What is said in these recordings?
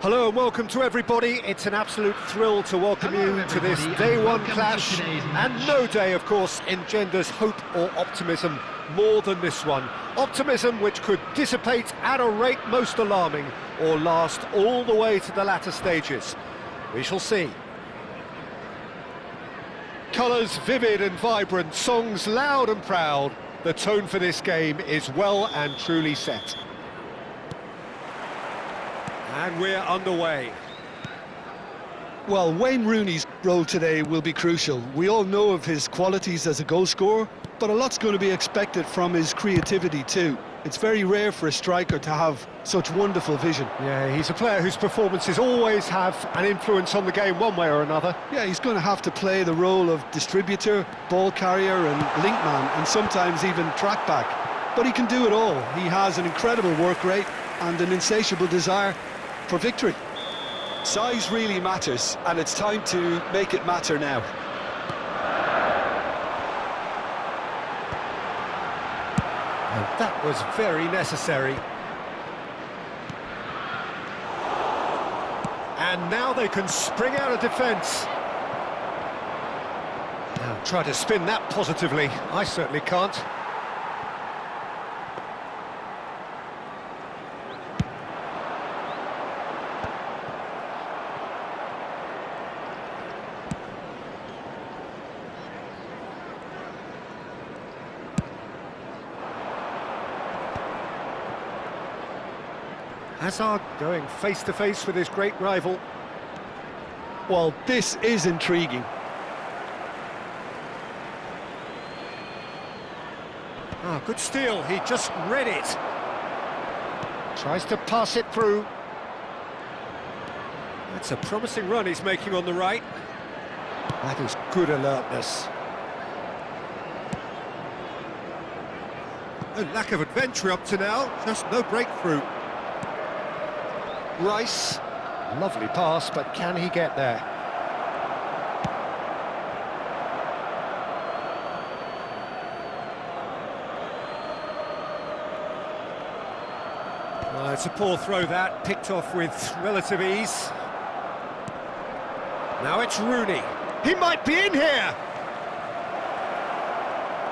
Hello and welcome to everybody. It's an absolute thrill to welcome you to this day one clash, and no day, of course, engenders hope or optimism more than this one. Optimism which could dissipate at a rate most alarming or last all the way to the latter stages. We shall see. Colours vivid and vibrant, songs loud and proud. The tone for this game is well and truly set. And we're underway. Well, Wayne Rooney's role today will be crucial. We all know of his qualities as a goal scorer, but a lot's going to be expected from his creativity too. It's very rare for a striker to have such wonderful vision. Yeah, he's a player whose performances always have an influence on the game one way or another. Yeah, he's going to have to play the role of distributor, ball carrier and link man, and sometimes even track back. But he can do it all. He has an incredible work rate and an insatiable desire for victory. Size really matters, and it's time to make it matter now. And that was very necessary. And now they can spring out of defence. Now try to spin that positively. I certainly can't. Hazard going face-to-face with his great rival. Well, this is intriguing. Ah, good steal, he just read it. Tries to pass it through. That's a promising run he's making on the right. That is good alertness. A lack of adventure up to now, just no breakthrough. Rice, lovely pass, but can he get there? It's a poor throw that, picked off with relative ease. Now it's Rooney. He might be in here!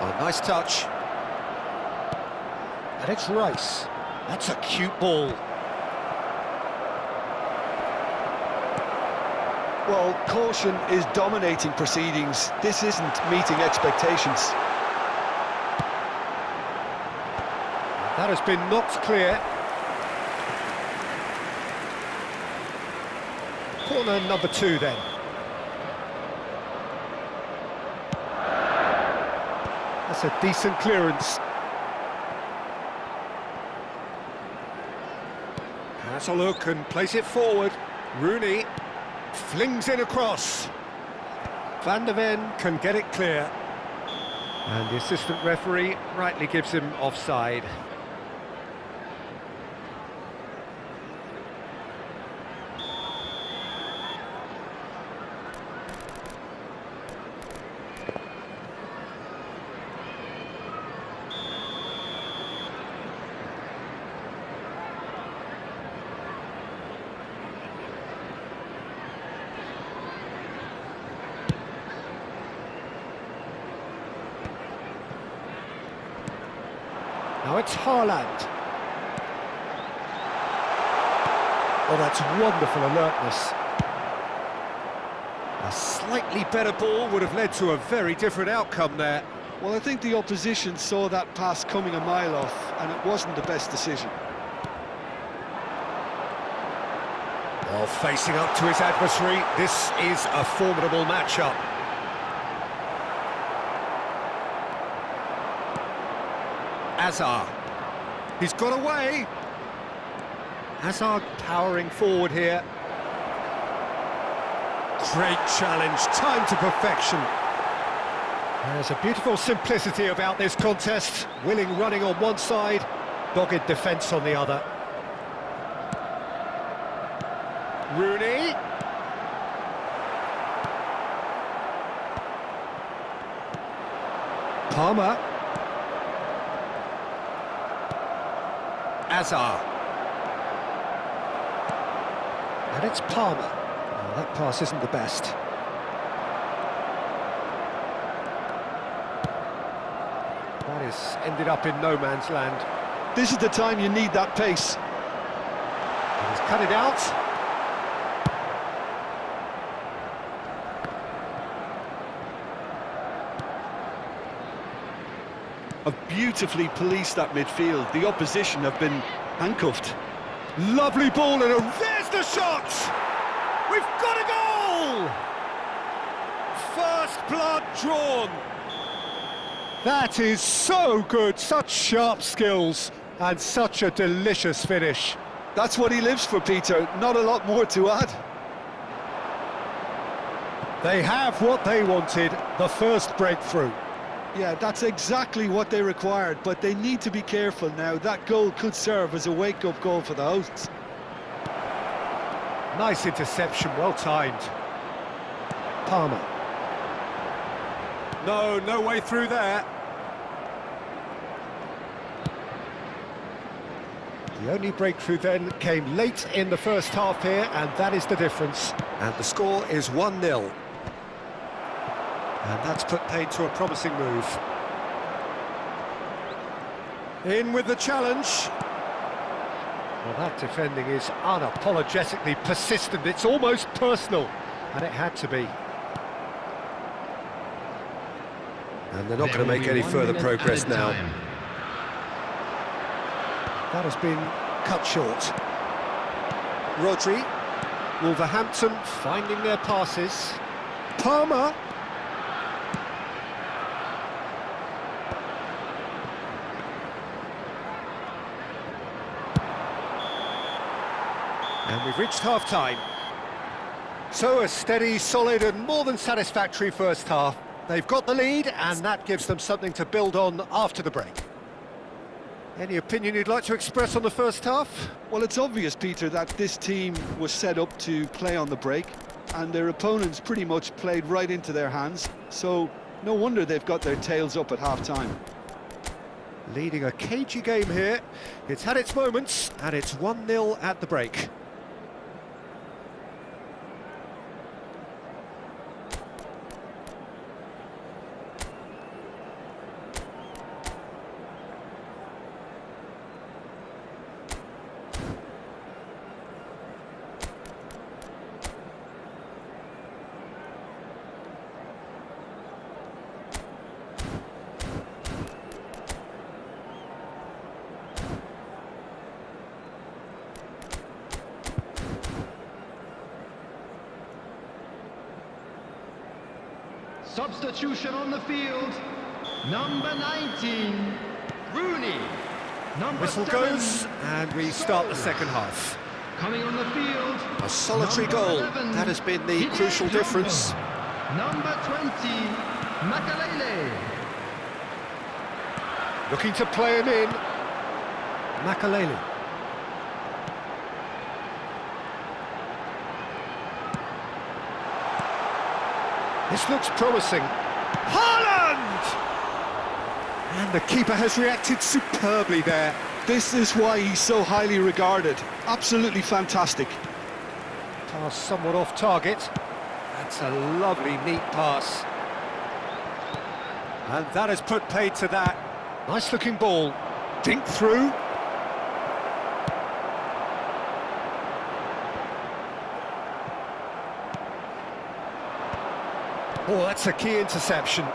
Oh, nice touch. And it's Rice. That's a cute ball. Well, caution is dominating proceedings. This isn't meeting expectations. That has been knocked clear. Corner number 2 then. That's a decent clearance. Has a look and plays it forward. Rooney flings it across. Van der Ven can get it clear. And the assistant referee rightly gives him offside. Now it's Haaland. Oh, that's wonderful alertness. A slightly better ball would have led to a very different outcome there. Well, I think the opposition saw that pass coming a mile off, and it wasn't the best decision. Well, facing up to his adversary, this is a formidable matchup. Hazard. He's got away. Hazard powering forward here. Great challenge, time to perfection. There's a beautiful simplicity about this contest. Willing running on one side, dogged defence on the other. Rooney. Palmer. Hazard. And it's Palmer. Oh, that pass isn't the best. That has ended up in no man's land. This is the time you need that pace. He's cut it out. Have beautifully policed that midfield. The opposition have been handcuffed. Lovely ball and there's the shot! We've got a goal! First blood drawn. That is so good, such sharp skills and such a delicious finish. That's what he lives for, Peter. Not a lot more to add. They have what they wanted, the first breakthrough. Yeah, that's exactly what they required, but they need to be careful now. That goal could serve as a wake-up goal for the hosts. Nice interception, well timed. Palmer. No way through there. The only breakthrough then came late in the first half here, and that is the difference. And the score is 1-0. And that's put paid to a promising move. In with the challenge. Well, that defending is unapologetically persistent. It's almost personal, and it had to be. And they're not going to make any further progress now. That has been cut short. Rodri. Wolverhampton finding their passes. Palmer. And we've reached half-time. So a steady, solid and more than satisfactory first half. They've got the lead and that gives them something to build on after the break. Any opinion you'd like to express on the first half? Well, it's obvious, Peter, that this team was set up to play on the break, and their opponents pretty much played right into their hands, so no wonder they've got their tails up at half-time. Leading a cagey game here. It's had its moments, and it's 1-0 at the break. Substitution on the field, number 19, Rooney. Whistle goes, and we start the second half. Coming on the field, A solitary goal, 11, that has been the crucial difference. Number 20, Makalele. Looking to play him in. Makalele. This looks promising. Haaland! And the keeper has reacted superbly there. This is why he's so highly regarded. Absolutely fantastic. Pass somewhat off target. That's a lovely, neat pass. And that has put paid to that. Nice looking ball. Dink through. Oh, that's a key interception.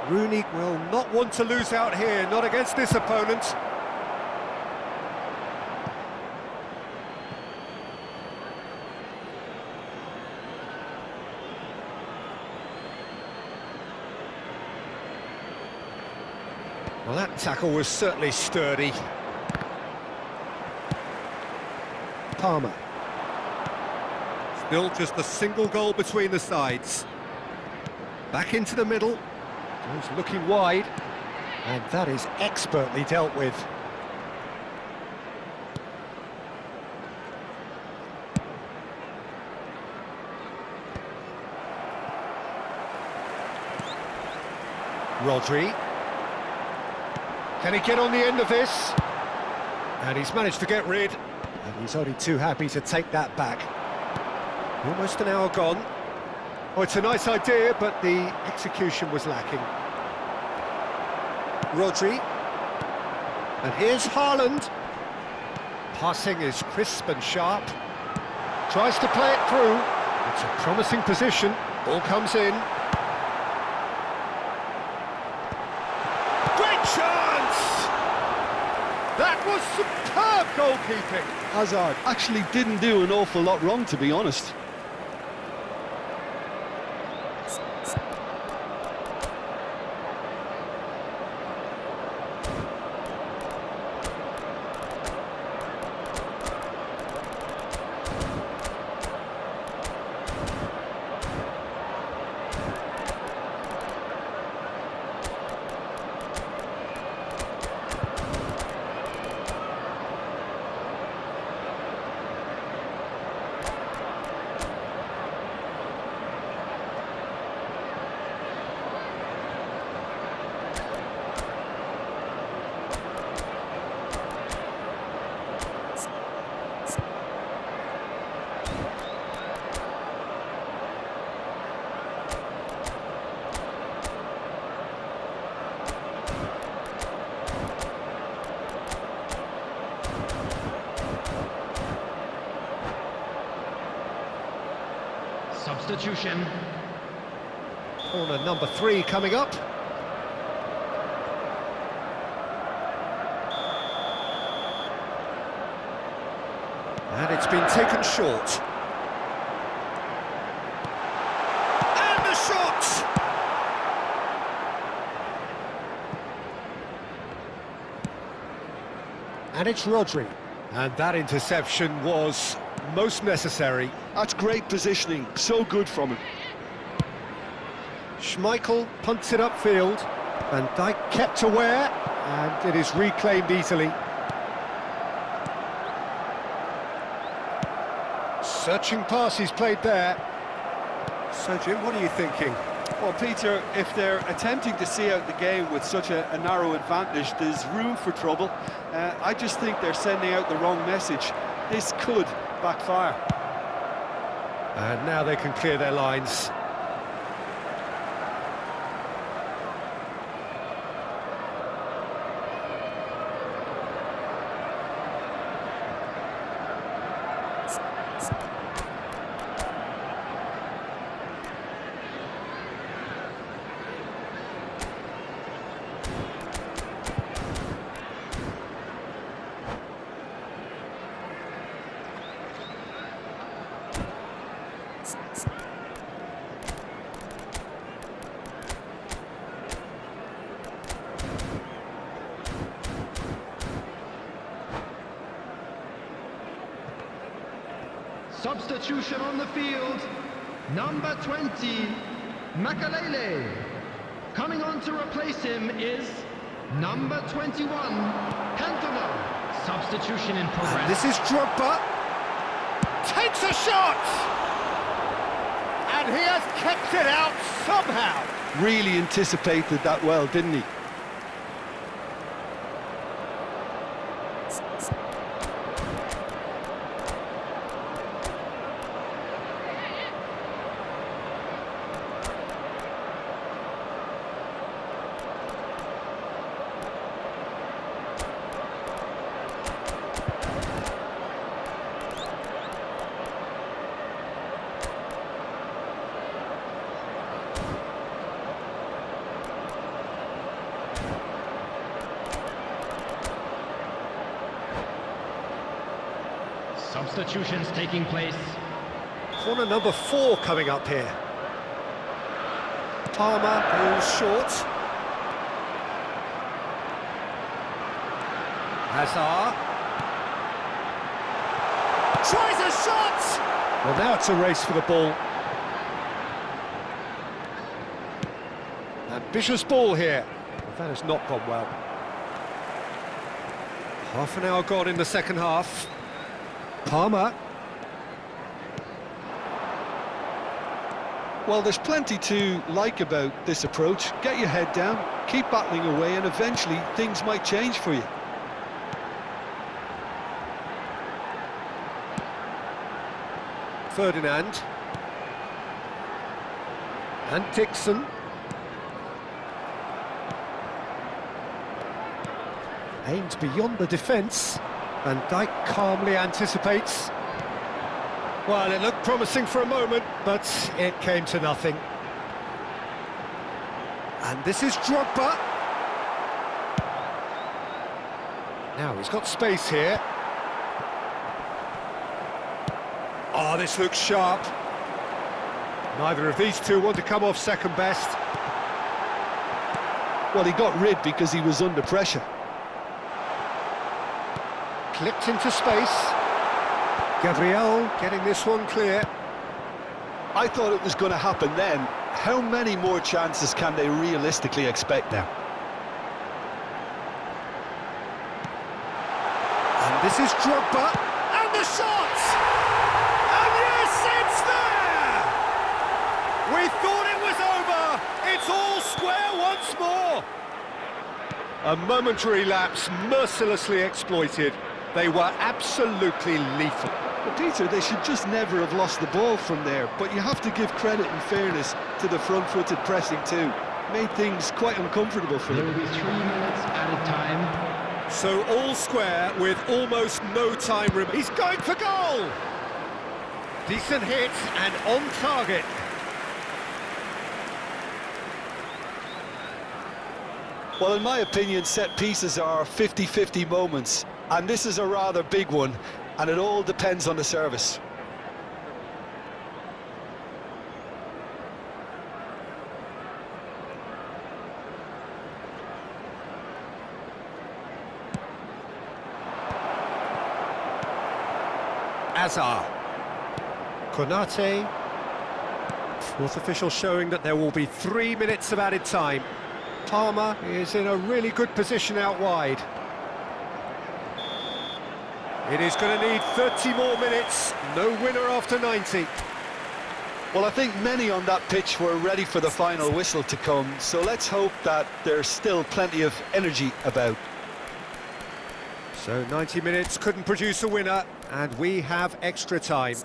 Rooney will not want to lose out here, not against this opponent. Well, that tackle was certainly sturdy. Palmer. Still just a single goal between the sides. Back into the middle. He's looking wide. And that is expertly dealt with. Rodri. Can he get on the end of this? And he's managed to get rid. And he's only too happy to take that back. Almost an hour gone. Oh, it's a nice idea, but the execution was lacking. Rodri. And here's Haaland. Passing is crisp and sharp. Tries to play it through. It's a promising position. Ball comes in. Great chance! That was superb goalkeeping. Hazard actually didn't do an awful lot wrong, to be honest. Substitution. Corner number 3 coming up. And it's been taken short. And the shot! And it's Rodri. And that interception was most necessary. That's great positioning, so good from him. Schmeichel punts it upfield, and Dijk kept aware, and it is reclaimed easily. Searching pass he's played there. So Jim, what are you thinking? Well, Peter, if they're attempting to see out the game with such a narrow advantage, there's room for trouble. I just think they're sending out the wrong message. This could backfire. And now they can clear their lines. Substitution on the field. Number 20, Makalele. Coming on to replace him is number 21, Cantona. Substitution in progress. And this is Drogba. Takes a shot! And he has kept it out somehow. Really anticipated that well, didn't he? Substitutions taking place. Corner number 4 coming up here. Palmer goes short. Hazard. Tries a shot! Well, now it's a race for the ball. Ambitious ball here. But that has not gone well. Half an hour gone in the second half. Palmer. Well, there's plenty to like about this approach. Get your head down, keep battling away, and eventually things might change for you. Ferdinand. And Dixon. Aimed beyond the defence. Van Dijk calmly anticipates. Well, it looked promising for a moment, but it came to nothing. And this is Drogba. Now he's got space here. Oh, this looks sharp. Neither of these two want to come off second best. Well, he got rid because he was under pressure. Clipped into space. Gabriel getting this one clear. I thought it was going to happen then. How many more chances can they realistically expect now? And this is Drogba. And the shot! And yes, it's there! We thought it was over. It's all square once more. A momentary lapse mercilessly exploited. They were absolutely lethal. Well, Peter, they should just never have lost the ball from there, but you have to give credit and fairness to the front-footed pressing too. Made things quite uncomfortable for There them. will be 3 minutes added time. So all square with almost no time remaining. He's going for goal! Decent hit and on target. Well, in my opinion, set pieces are 50-50 moments, and this is a rather big one, and it all depends on the service. Azar. Konate. Fourth official showing that there will be 3 minutes of added time. Palmer is in a really good position out wide. It is going to need 30 more minutes. No winner after 90. Well, I think many on that pitch were ready for the final whistle to come, so let's hope that there's still plenty of energy about. So 90 minutes couldn't produce a winner, and we have extra time.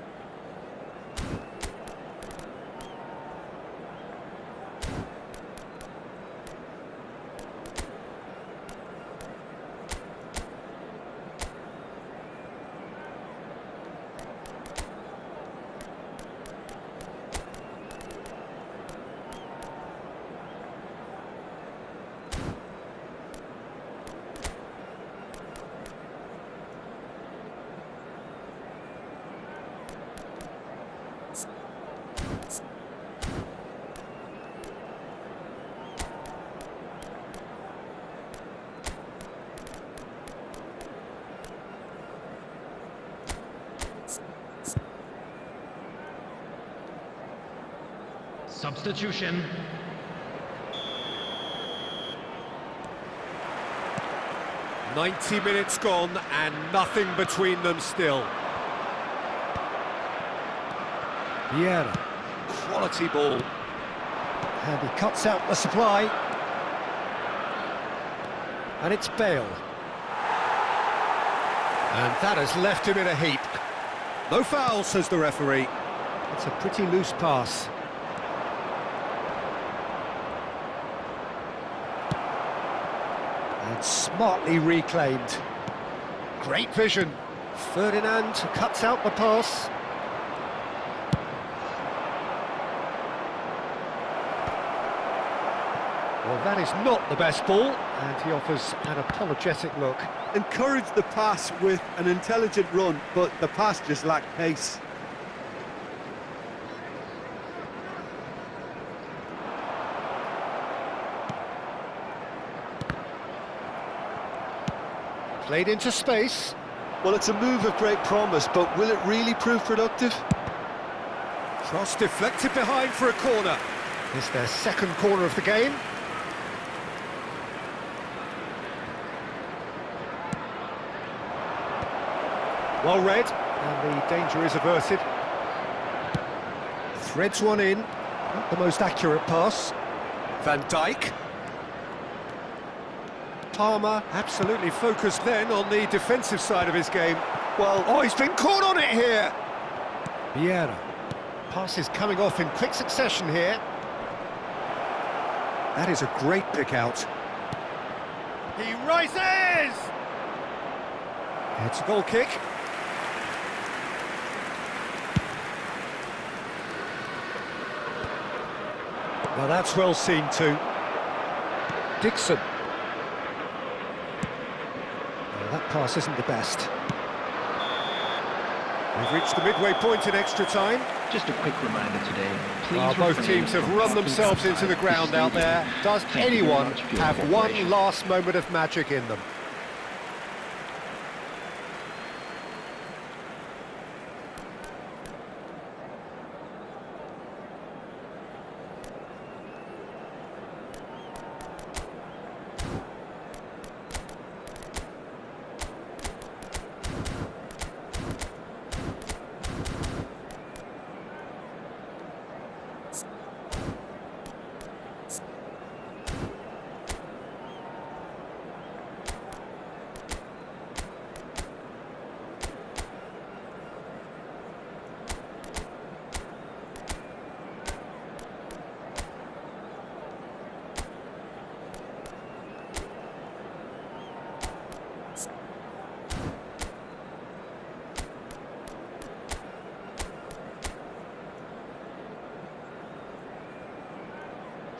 Substitution. "90 minutes gone and nothing between them still." Vieira, quality ball. And he cuts out the supply. And it's Bale. And that has left him in a heap. No foul, says the referee. It's a pretty loose pass. And smartly reclaimed. Great vision. Ferdinand cuts out the pass. Well, that is not the best ball, and he offers an apologetic look. Encouraged the pass with an intelligent run, but the pass just lacked pace. Played into space. Well, it's a move of great promise, but will it really prove productive? Cross deflected behind for a corner. It's their second corner of the game. Well read, and the danger is averted. Threads one in. Not the most accurate pass. Van Dijk. Palmer absolutely focused then on the defensive side of his game. Well, Oh, he's been caught on it here. Vieira. Passes coming off in quick succession here. That is a great pick out. He rises! It's a goal kick. Well, that's well seen too. Dixon. Well, that pass isn't the best. We've reached the midway point in extra time. Just a quick reminder today, please Well, both teams have run themselves into the ground out there. Does anyone have one last moment of magic in them?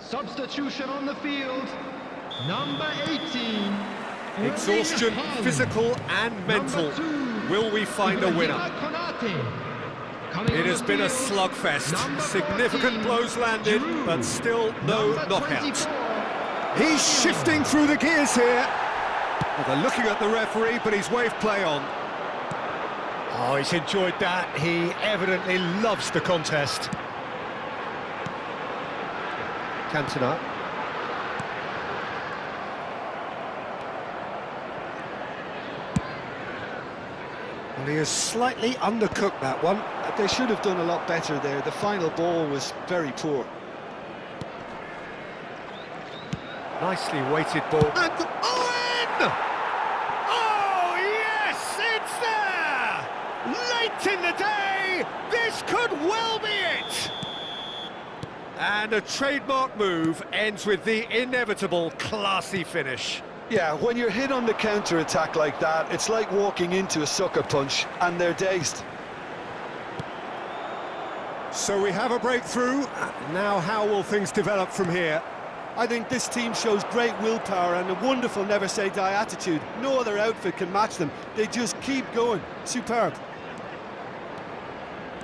Substitution on the field, number 18. Exhaustion, physical and mental. Will we find a winner? It has been a slugfest. Significant blows landed, but still no knockout. He's shifting through the gears here. Well, they're looking at the referee, but he's waved play on. Oh, he's enjoyed that. He evidently loves the contest. Cantona. Well, he has slightly undercooked that one. They should have done a lot better there. The final ball was very poor. Nicely weighted ball. And Owen! Oh, yes, it's there! Late in the day, this could well be it! And a trademark move ends with the inevitable classy finish. Yeah, when you're hit on the counter-attack like that, it's like walking into a sucker punch, and they're dazed. So we have a breakthrough. Now how will things develop from here? I think this team shows great willpower and a wonderful never-say-die attitude. No other outfit can match them. They just keep going. Superb.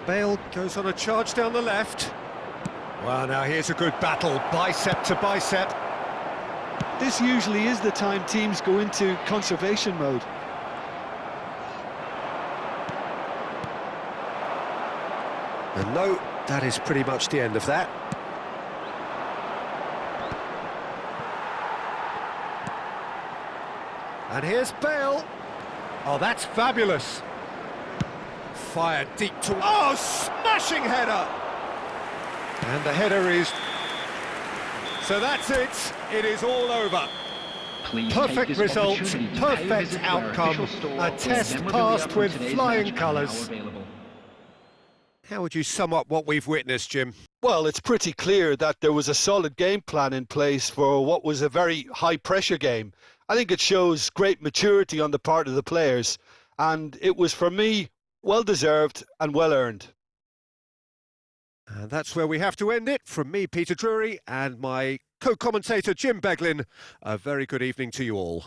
Bale goes on a charge down the left. Well, now here's a good battle, bicep to bicep. This usually is the time teams go into conservation mode. And no, that is pretty much the end of that. And here's Bale. Oh, that's fabulous. Fired deep to... Oh, smashing header! And the header is... So that's it. It is all over. Please Perfect result, perfect outcome. A test passed with flying colours. How would you sum up what we've witnessed, Jim? Well, it's pretty clear that there was a solid game plan in place for what was a very high-pressure game. I think it shows great maturity on the part of the players, and it was, for me, well-deserved and well-earned. And that's where we have to end it. From me, Peter Drury, and my co-commentator, Jim Beglin, a very good evening to you all.